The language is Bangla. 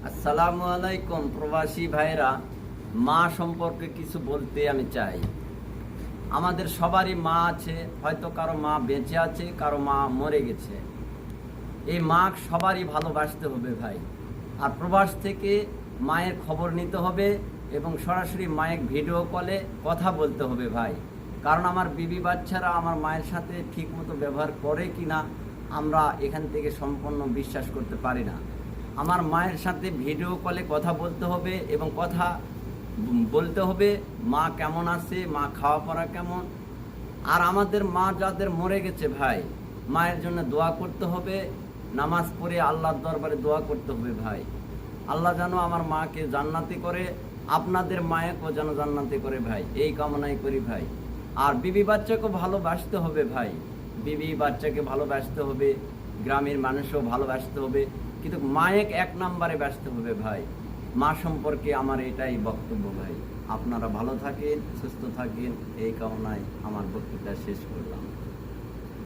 আসসালামু আলাইকুম প্রবাসী ভাইরা। মা সম্পর্কে কিছু বলতে আমি চাই। আমাদের সবারই মা আছে, হয়তো কারো মা বেঁচে আছে, কারো মা মরে গেছে। এই মা সবারই ভালোবাসতে হবে ভাই। আর প্রবাস থেকে মায়ের খবর নিতে হবে এবং সরাসরি মায়ের ভিডিও কলে কথা বলতে হবে ভাই। কারণ আমার বিবি বাচ্চারা আমার মায়ের সাথে ঠিকমতো ব্যবহার করে কিনা আমরা এখান থেকে সম্পূর্ণ বিশ্বাস করতে পারি না। আমার মায়ের সাথে ভিডিও কলে কথা বলতে হবে এবং কথা বলতে হবে মা কেমন আছে, মা খাওয়া পড়া কেমন। আর আমাদের মা যাদের মরে গেছে ভাই, মায়ের জন্য দোয়া করতে হবে, নামাজ পড়ে আল্লাহর দরবারে দোয়া করতে হবে ভাই। আল্লাহ যেন আমার মাকে জান্নাতি করে, আপনাদের মায়েকেও যেন জান্নাতি করে ভাই, এই কামনাই করি ভাই। আর বিবি বাচ্চাকে ভালোবাসতে হবে ভাই, বিবি বাচ্চাকে ভালোবাসতে হবে, গ্রামের মানুষও ভালোবাসতে হবে, কিন্তু মায়েক এক নম্বরে ব্যস্ত হবে ভাই। মা সম্পর্কে আমার এটাই বক্তব্য ভাই। আপনারা ভালো থাকেন, সুস্থ থাকেন, এই কামনায় আমার বক্তৃতা শেষ করলাম।